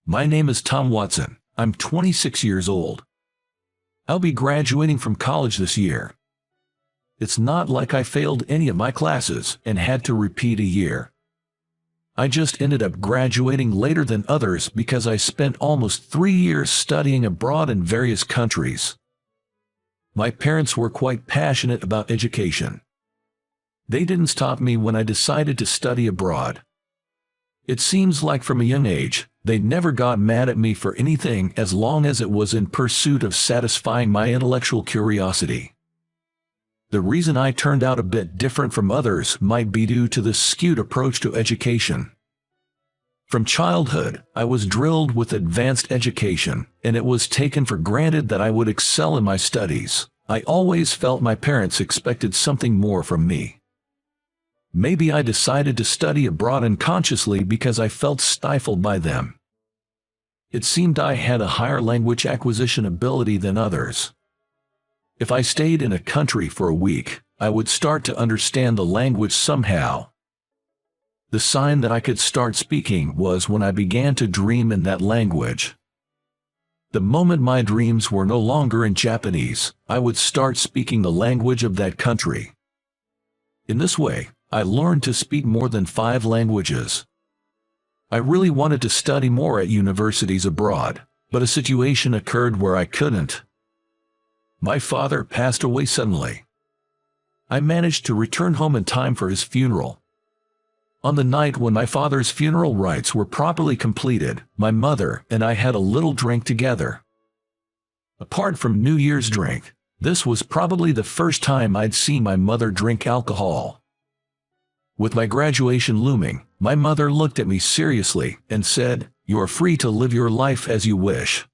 My name is Tom Watson. I'm 26 years old. I'll be graduating from college this year. It's not like I failed any of my classes and had to repeat a year. I just ended up graduating later than others because I spent almost 3 years studying abroad in various countries. My parents were quite passionate about education. They didn't stop me when I decided to study abroad. It seems like from a young age, they never got mad at me for anything as long as it was in pursuit of satisfying my intellectual curiosity. The reason I turned out a bit different from others might be due to this skewed approach to education. From childhood, I was drilled with advanced education, and it was taken for granted that I would excel in my studies. I always felt my parents expected something more from me. Maybe I decided to study abroad unconsciously because I felt stifled by them. It seemed I had a higher language acquisition ability than others. If I stayed in a country for a week, I would start to understand the language somehow. The sign that I could start speaking was when I began to dream in that language. The moment my dreams were no longer in Japanese, I would start speaking the language of that country. In this way, I learned to speak more than 5 languages. I really wanted to study more at universities abroad, but a situation occurred where I couldn't. My father passed away suddenly. I managed to return home in time for his funeral. On the night when my father's funeral rites were properly completed, my mother and I had a little drink together. Apart from New Year's drink, this was probably the first time I'd seen my mother drink alcohol. With my graduation looming, my mother looked at me seriously and said, "You are free to live your life as you wish."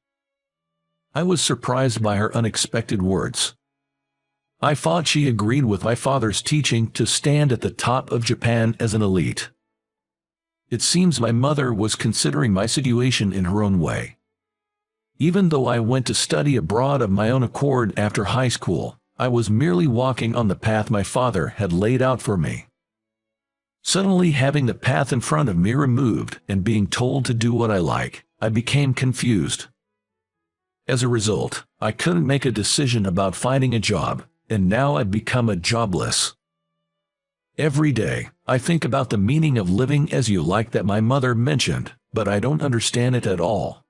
I was surprised by her unexpected words. I thought she agreed with my father's teaching to stand at the top of Japan as an elite. It seems my mother was considering my situation in her own way. Even though I went to study abroad of my own accord after high school, I was merely walking on the path my father had laid out for me. Suddenly having the path in front of me removed and being told to do what I like, I became confused. As a result, I couldn't make a decision about finding a job, and now I've become a jobless. Every day, I think about the meaning of living as you like that my mother mentioned, but I don't understand it at all.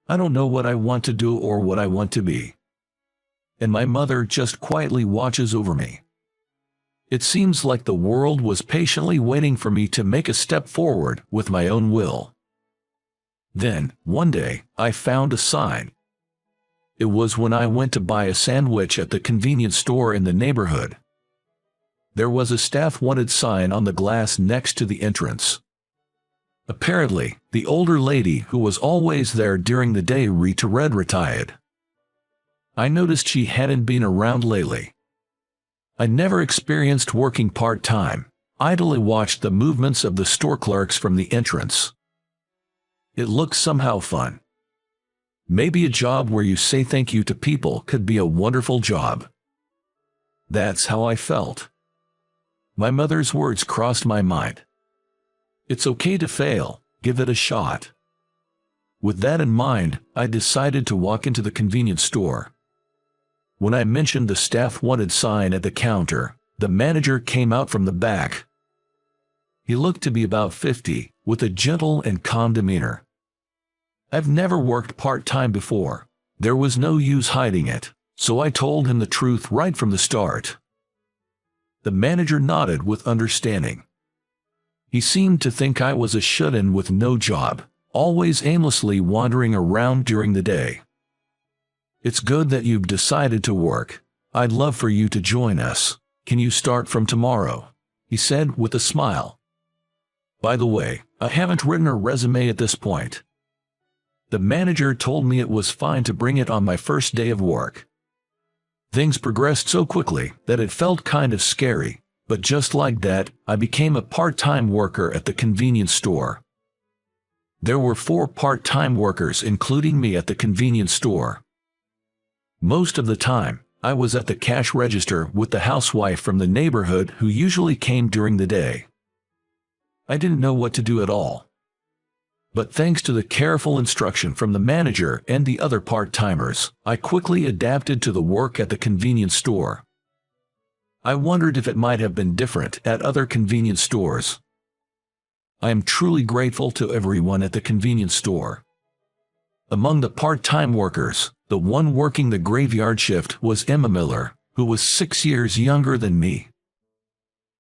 I don't know what I want to do or what I want to be. And my mother just quietly watches over me. It seems like the world was patiently waiting for me to make a step forward with my own will. Then, one day, I found a sign. It was when I went to buy a sandwich at the convenience store in the neighborhood. There was a staff wanted sign on the glass next to the entrance. Apparently, the older lady who was always there during the day retired. I noticed she hadn't been around lately. I never experienced working part-time, idly watched the movements of the store clerks from the entrance. It looked somehow fun. Maybe a job where you say thank you to people could be a wonderful job. That's how I felt. My mother's words crossed my mind. It's okay to fail, give it a shot. With that in mind, I decided to walk into the convenience store. When I mentioned the staff wanted sign at the counter, the manager came out from the back. He looked to be about 50, with a gentle and calm demeanor. I've never worked part-time before. There was no use hiding it, so I told him the truth right from the start. The manager nodded with understanding. He seemed to think I was a shut-in with no job, always aimlessly wandering around during the day. "It's good that you've decided to work. I'd love for you to join us. Can you start from tomorrow?" he said with a smile. By the way, I haven't written a resume at this point. The manager told me it was fine to bring it on my first day of work. Things progressed so quickly that it felt kind of scary, but just like that, I became a part-time worker at the convenience store. There were 4 part-time workers including me at the convenience store. Most of the time, I was at the cash register with the housewife from the neighborhood who usually came during the day. I didn't know what to do at all. But thanks to the careful instruction from the manager and the other part-timers, I quickly adapted to the work at the convenience store. I wondered if it might have been different at other convenience stores. I am truly grateful to everyone at the convenience store. Among the part-time workers, the one working the graveyard shift was Emma Miller, who was 6 years younger than me.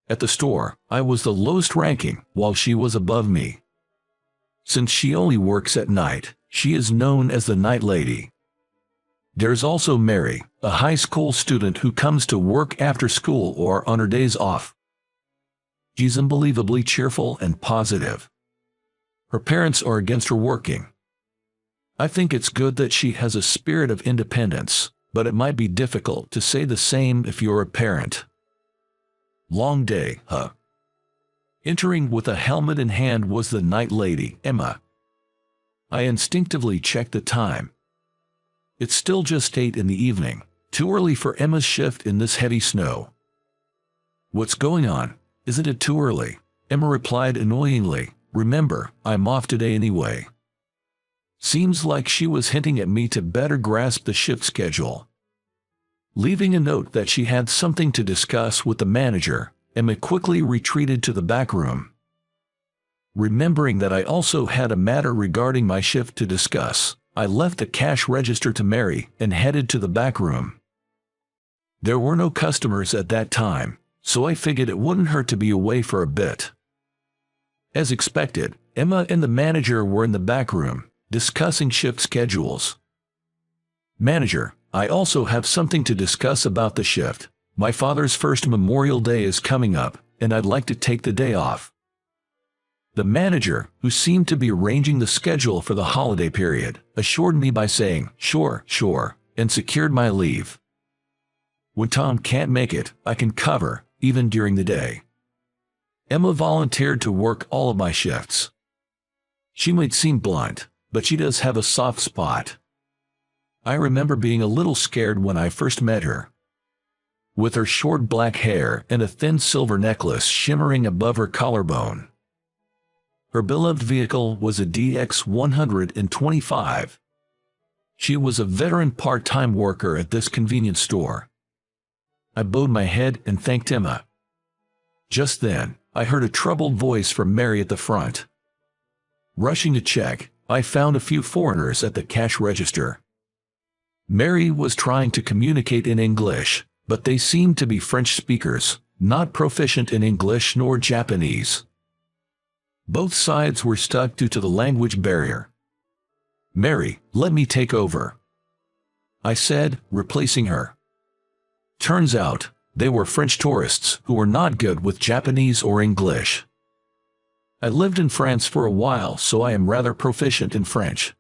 At the store, I was the lowest ranking, while she was above me. Since she only works at night, she is known as the night lady. There's also Mary, a high school student who comes to work after school or on her days off. She's unbelievably cheerful and positive. Her parents are against her working. I think it's good that she has a spirit of independence, but it might be difficult to say the same if you're a parent. Long day, huh? Entering with a helmet in hand was the night lady, Emma. I instinctively checked the time. It's still just 8 in the evening, too early for Emma's shift in this heavy snow. What's going on? Isn't it too early? Emma replied annoyingly. Remember, I'm off today anyway. Seems like she was hinting at me to better grasp the shift schedule. Leaving a note that she had something to discuss with the manager, Emma quickly retreated to the back room. Remembering that I also had a matter regarding my shift to discuss, I left the cash register to Mary and headed to the back room. There were no customers at that time, so I figured it wouldn't hurt to be away for a bit. As expected, Emma and the manager were in the back room, discussing shift schedules. Manager, I also have something to discuss about the shift. My father's first Memorial Day is coming up, and I'd like to take the day off. The manager, who seemed to be arranging the schedule for the holiday period, assured me by saying, sure, and secured my leave. When Tom can't make it, I can cover, even during the day. Emma volunteered to work all of my shifts. She might seem blunt, but she does have a soft spot. I remember being a little scared when I first met her. With her short black hair and a thin silver necklace shimmering above her collarbone. Her beloved vehicle was a DX 125. She was a veteran part-time worker at this convenience store. I bowed my head and thanked Emma. Just then, I heard a troubled voice from Mary at the front. Rushing to check, I found a few foreigners at the cash register. Mary was trying to communicate in English, but they seemed to be French speakers, not proficient in English nor Japanese. Both sides were stuck due to the language barrier. Mary, let me take over, I said, replacing her. Turns out, they were French tourists who were not good with Japanese or English. I lived in France for a while, so I am rather proficient in French.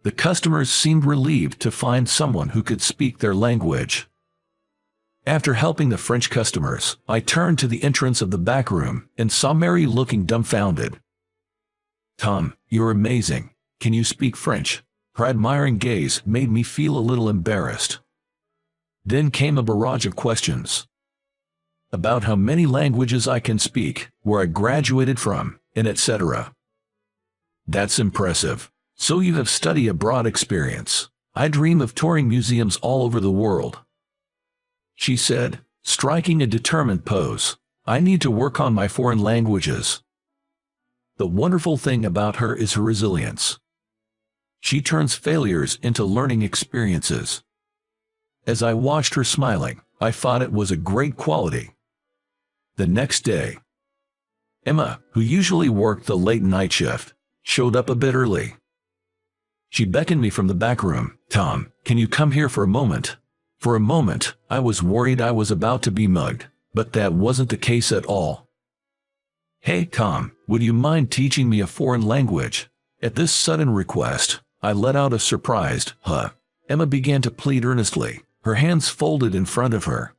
The customers seemed relieved to find someone who could speak their language. After helping the French customers, I turned to the entrance of the back room and saw Mary looking dumbfounded. Tom, you're amazing. Can you speak French? Her admiring gaze made me feel a little embarrassed. Then came a barrage of questions. About how many languages I can speak, where I graduated from, and etc. That's impressive. So you have study abroad experience. I dream of touring museums all over the world, she said, striking a determined pose. I need to work on my foreign languages. The wonderful thing about her is her resilience. She turns failures into learning experiences. As I watched her smiling, I thought it was a great quality. The next day, Emma, who usually worked the late night shift, showed up a bit early. She beckoned me from the back room. Tom, can you come here for a moment? For a moment, I was worried I was about to be mugged, but that wasn't the case at all. Hey Tom, would you mind teaching me a foreign language? At this sudden request, I let out a surprised, huh? Emma began to plead earnestly, her hands folded in front of her.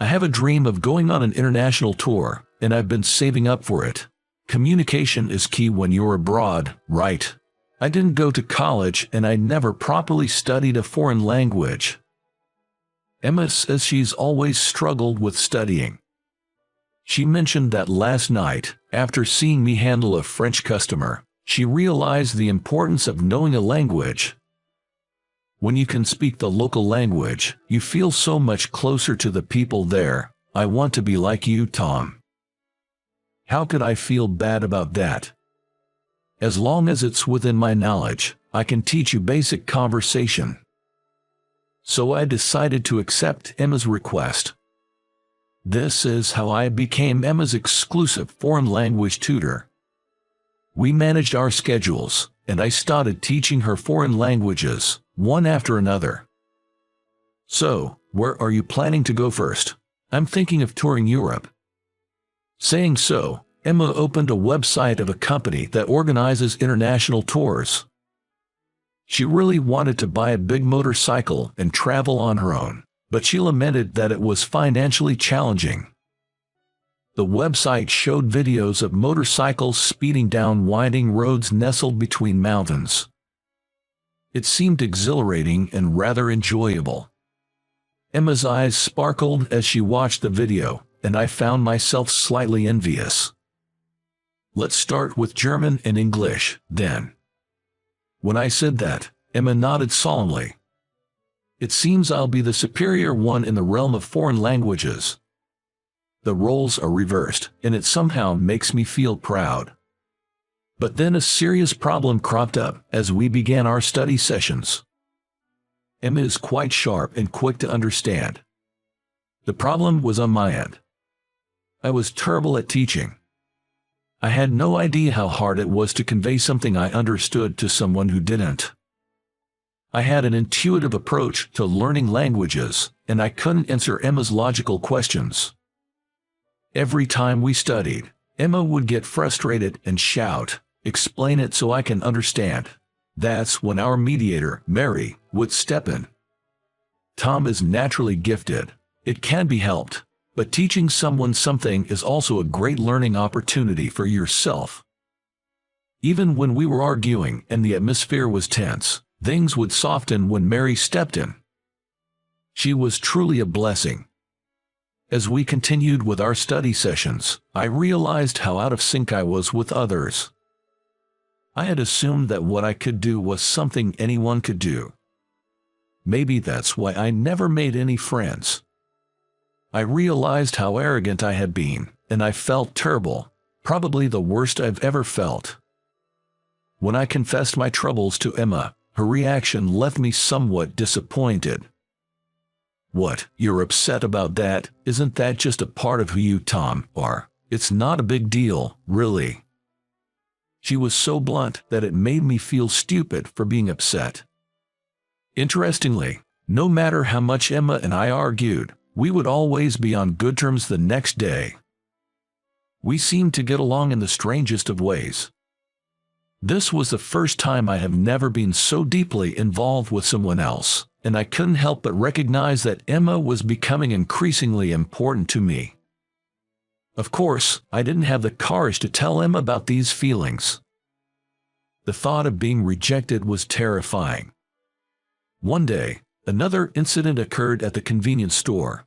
I have a dream of going on an international tour, and I've been saving up for it. Communication is key when you're abroad, right? I didn't go to college and I never properly studied a foreign language. Emma says she's always struggled with studying. She mentioned that last night, after seeing me handle a French customer, She realized the importance of knowing a language. When you can speak the local language, you feel so much closer to the people there. I want to be like you, Tom. How could I feel bad about that? As long as it's within my knowledge, I can teach you basic conversation. So I decided to accept Emma's request. This is how I became Emma's exclusive foreign language tutor. We managed our schedules, and I started teaching her foreign languages, one after another. So, where are you planning to go first? I'm thinking of touring Europe. Saying so, Emma opened a website of a company that organizes international tours. She really wanted to buy a big motorcycle and travel on her own, but she lamented that it was financially challenging. The website showed videos of motorcycles speeding down winding roads nestled between mountains. It seemed exhilarating and rather enjoyable. Emma's eyes sparkled as she watched the video, and I found myself slightly envious. Let's start with German and English, then. When I said that, Emma nodded solemnly. It seems I'll be the superior one in the realm of foreign languages. The roles are reversed, and it somehow makes me feel proud. But then a serious problem cropped up as we began our study sessions. Emma is quite sharp and quick to understand. The problem was on my end. I was terrible at teaching. I had no idea how hard it was to convey something I understood to someone who didn't. I had an intuitive approach to learning languages, and I couldn't answer Emma's logical questions. Every time we studied, Emma would get frustrated and shout, "Explain it so I can understand." That's when our mediator, Mary, would step in. Tom is naturally gifted. It can be helped, but teaching someone something is also a great learning opportunity for yourself. Even when we were arguing and the atmosphere was tense, things would soften when Mary stepped in. She was truly a blessing. As we continued with our study sessions, I realized how out of sync I was with others. I had assumed that what I could do was something anyone could do. Maybe that's why I never made any friends. I realized how arrogant I had been, and I felt terrible, probably the worst I've ever felt. When I confessed my troubles to Emma, her reaction left me somewhat disappointed. "What, you're upset about that? Isn't that just a part of who you, Tom, are? It's not a big deal, really." She was so blunt that it made me feel stupid for being upset. Interestingly, no matter how much Emma and I argued, we would always be on good terms the next day. We seemed to get along in the strangest of ways. This was the first time I have never been so deeply involved with someone else, and I couldn't help but recognize that Emma was becoming increasingly important to me. Of course, I didn't have the courage to tell Emma about these feelings. The thought of being rejected was terrifying. One day, another incident occurred at the convenience store.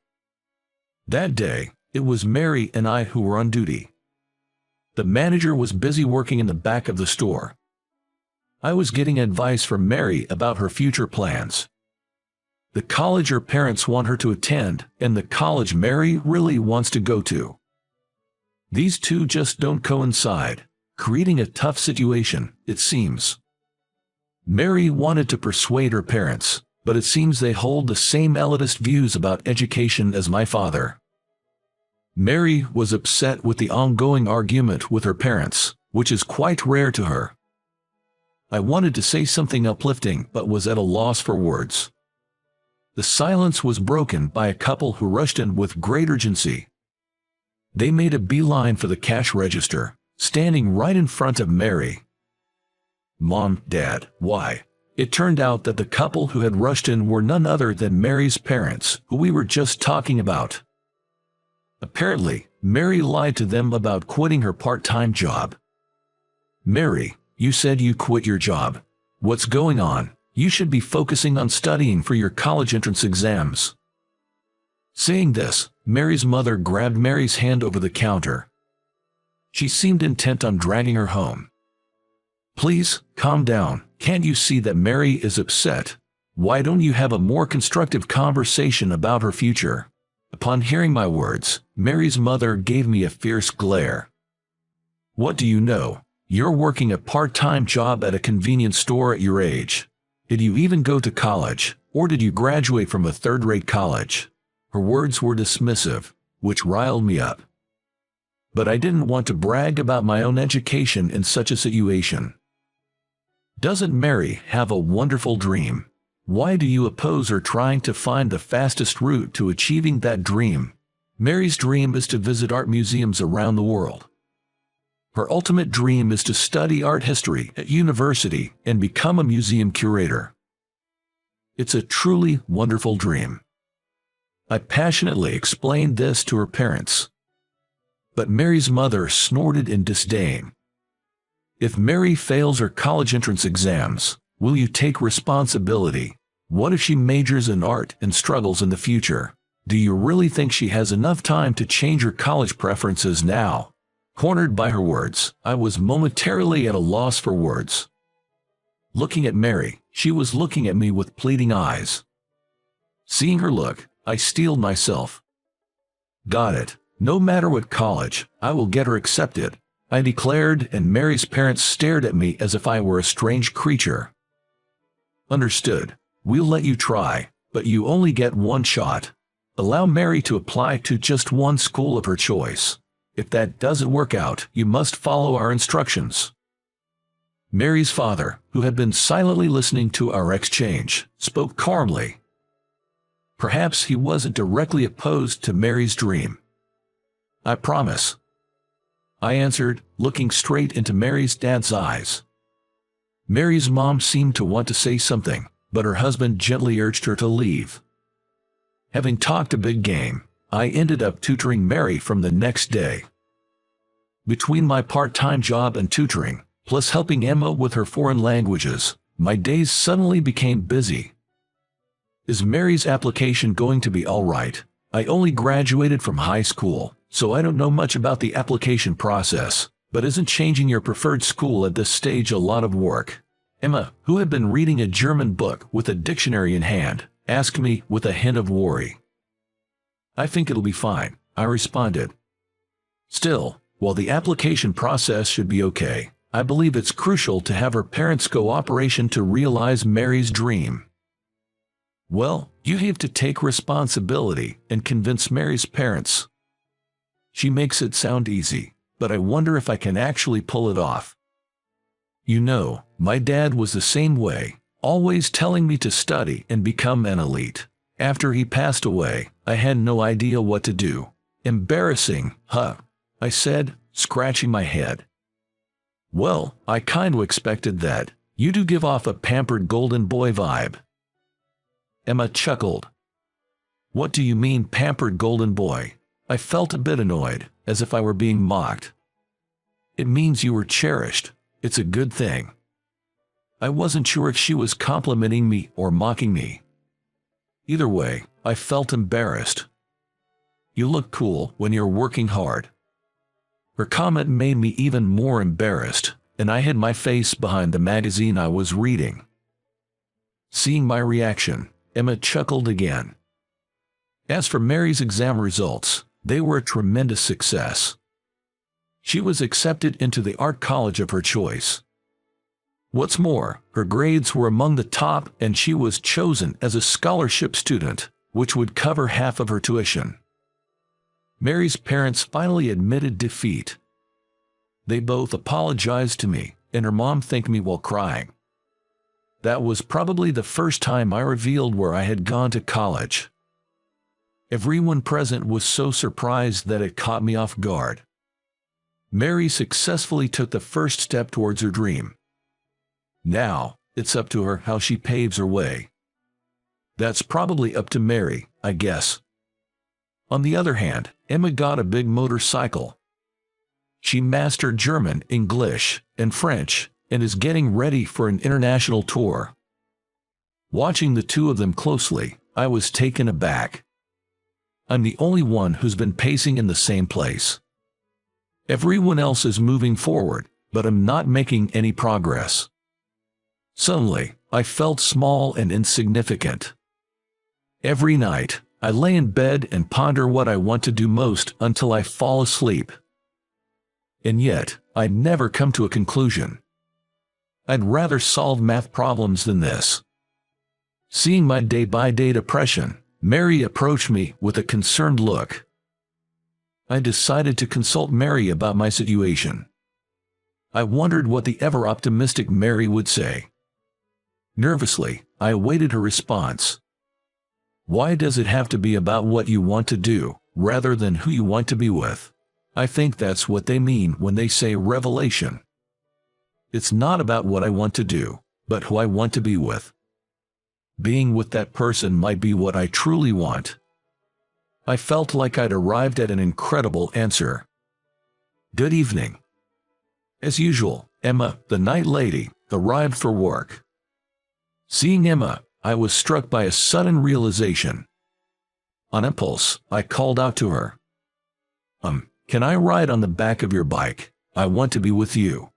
That day, it was Mary and I who were on duty. The manager was busy working in the back of the store. I was getting advice from Mary about her future plans. The college her parents want her to attend, and the college Mary really wants to go to. These two just don't coincide, creating a tough situation, it seems. Mary wanted to persuade her parents, but it seems they hold the same elitist views about education as my father. Mary was upset with the ongoing argument with her parents, which is quite rare to her. I wanted to say something uplifting but was at a loss for words. The silence was broken by a couple who rushed in with great urgency. They made a beeline for the cash register, standing right in front of Mary. "Mom, Dad, why?" It turned out that the couple who had rushed in were none other than Mary's parents, who we were just talking about. Apparently, Mary lied to them about quitting her part-time job. "Mary, you said you quit your job. What's going on? You should be focusing on studying for your college entrance exams." Saying this, Mary's mother grabbed Mary's hand over the counter. She seemed intent on dragging her home. Please, calm down. Can't you see that Mary is upset? Why don't you have a more constructive conversation about her future? Upon hearing my words, Mary's mother gave me a fierce glare. What do you know? You're working a part-time job at a convenience store at your age. Did you even go to college, or did you graduate from a third-rate college? Her words were dismissive, which riled me up. But I didn't want to brag about my own education in such a situation. Doesn't Mary have a wonderful dream? Why do you oppose her trying to find the fastest route to achieving that dream? Mary's dream is to visit art museums around the world. Her ultimate dream is to study art history at university and become a museum curator. It's a truly wonderful dream. I passionately explained this to her parents. But Mary's mother snorted in disdain. If Mary fails her college entrance exams, will you take responsibility? What if she majors in art and struggles in the future? Do you really think she has enough time to change her college preferences now? Cornered by her words, I was momentarily at a loss for words. Looking at Mary, she was looking at me with pleading eyes. Seeing her look, I steeled myself. Got it. No matter what college, I will get her accepted, I declared, and Mary's parents stared at me as if I were a strange creature. Understood. We'll let you try, but you only get one shot. Allow Mary to apply to just one school of her choice. If that doesn't work out, you must follow our instructions. Mary's father, who had been silently listening to our exchange, spoke calmly. Perhaps he wasn't directly opposed to Mary's dream. I promise, I answered, looking straight into Mary's dad's eyes. Mary's mom seemed to want to say something, but her husband gently urged her to leave. Having talked a big game, I ended up tutoring Mary from the next day. Between my part-time job and tutoring, plus helping Emma with her foreign languages, my days suddenly became busy. Is Mary's application going to be all right? I only graduated from high school, so I don't know much about the application process, but isn't changing your preferred school at this stage a lot of work? Emma, who had been reading a German book with a dictionary in hand, asked me with a hint of worry. I think it'll be fine, I responded. Still, while the application process should be okay, I believe it's crucial to have her parents' cooperation to realize Mary's dream. Well, you have to take responsibility and convince Mary's parents. She makes it sound easy, but I wonder if I can actually pull it off. You know, my dad was the same way, always telling me to study and become an elite. After he passed away, I had no idea what to do. Embarrassing, huh? I said, scratching my head. Well, I kinda expected that. You do give off a pampered golden boy vibe. Emma chuckled. What do you mean, pampered golden boy? I felt a bit annoyed, as if I were being mocked. It means you were cherished. It's a good thing. I wasn't sure if she was complimenting me or mocking me. Either way, I felt embarrassed. You look cool when you're working hard. Her comment made me even more embarrassed, and I hid my face behind the magazine I was reading. Seeing my reaction, Emma chuckled again. As for Mary's exam results, they were a tremendous success. She was accepted into the art college of her choice. What's more, her grades were among the top and she was chosen as a scholarship student, which would cover half of her tuition. Mary's parents finally admitted defeat. They both apologized to me, and her mom thanked me while crying. That was probably the first time I revealed where I had gone to college. Everyone present was so surprised that it caught me off guard. Mary successfully took the first step towards her dream. Now, it's up to her how she paves her way. That's probably up to Mary, I guess. On the other hand, Emma got a big motorcycle. She mastered German, English, and French, and is getting ready for an international tour. Watching the two of them closely, I was taken aback. I'm the only one who's been pacing in the same place. Everyone else is moving forward, but I'm not making any progress. Suddenly, I felt small and insignificant. Every night, I lay in bed and ponder what I want to do most until I fall asleep. And yet, I'd never come to a conclusion. I'd rather solve math problems than this. Seeing my day-by-day depression, Mary approached me with a concerned look. I decided to consult Mary about my situation. I wondered what the ever-optimistic Mary would say. Nervously, I awaited her response. Why does it have to be about what you want to do, rather than who you want to be with? I think that's what they mean when they say revelation. It's not about what I want to do, but who I want to be with. Being with that person might be what I truly want. I felt like I'd arrived at an incredible answer. Good evening. As usual, Emma, the night lady, arrived for work. Seeing Emma, I was struck by a sudden realization. On impulse, I called out to her. Can I ride on the back of your bike? I want to be with you.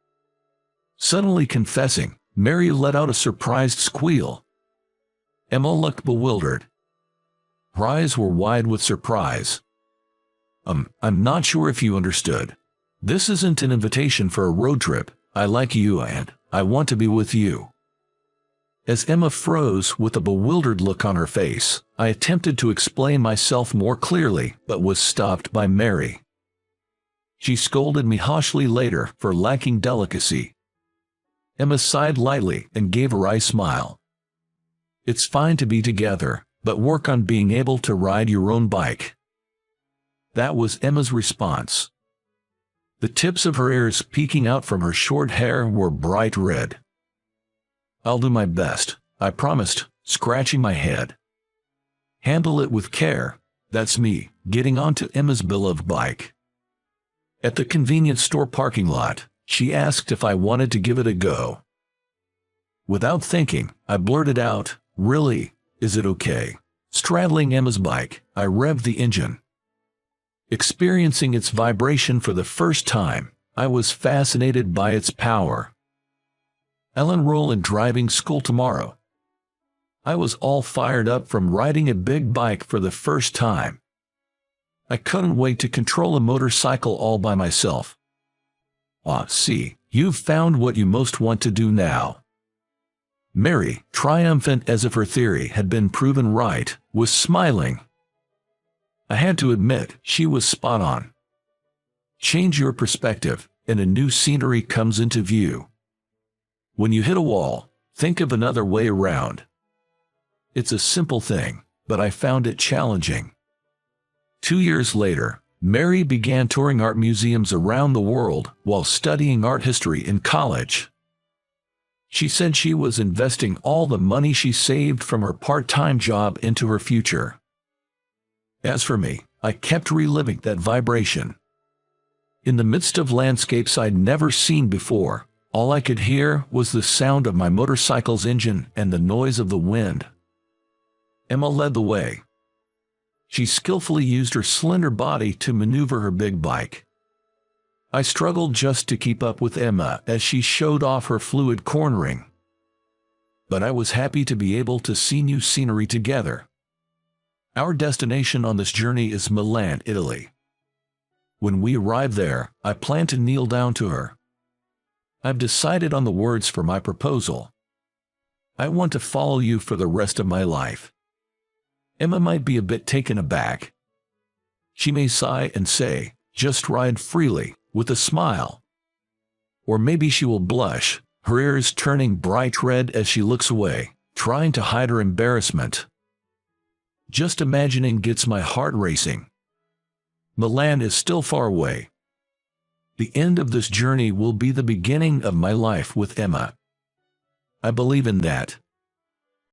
Suddenly confessing, Mary let out a surprised squeal. Emma looked bewildered. Her eyes were wide with surprise. I'm not sure if you understood. This isn't an invitation for a road trip. I like you and I want to be with you. As Emma froze with a bewildered look on her face, I attempted to explain myself more clearly, but was stopped by Mary. She scolded me harshly later for lacking delicacy. Emma sighed lightly and gave a wry smile. It's fine to be together, but work on being able to ride your own bike. That was Emma's response. The tips of her ears peeking out from her short hair were bright red. I'll do my best, I promised, scratching my head. Handle it with care. That's me, getting onto Emma's beloved bike. At the convenience store parking lot, she asked if I wanted to give it a go. Without thinking, I blurted out, "Really? Is it okay?" Straddling Emma's bike, I revved the engine. Experiencing its vibration for the first time, I was fascinated by its power. I'll enroll in driving school tomorrow. I was all fired up from riding a big bike for the first time. I couldn't wait to control a motorcycle all by myself. See, you've found what you most want to do now. Mary, triumphant as if her theory had been proven right, was smiling. I had to admit, she was spot on. Change your perspective, and a new scenery comes into view. When you hit a wall, think of another way around. It's a simple thing, but I found it challenging. 2 years later, Mary began touring art museums around the world while studying art history in college. She said she was investing all the money she saved from her part-time job into her future. As for me, I kept reliving that vibration. In the midst of landscapes I'd never seen before, all I could hear was the sound of my motorcycle's engine and the noise of the wind. Emma led the way. She skillfully used her slender body to maneuver her big bike. I struggled just to keep up with Emma as she showed off her fluid cornering. But I was happy to be able to see new scenery together. Our destination on this journey is Milan, Italy. When we arrive there, I plan to kneel down to her. I've decided on the words for my proposal. I want to follow you for the rest of my life. Emma might be a bit taken aback. She may sigh and say, "Just ride freely," with a smile. Or maybe she will blush, her ears turning bright red as she looks away, trying to hide her embarrassment. Just imagining gets my heart racing. Milan is still far away. The end of this journey will be the beginning of my life with Emma. I believe in that,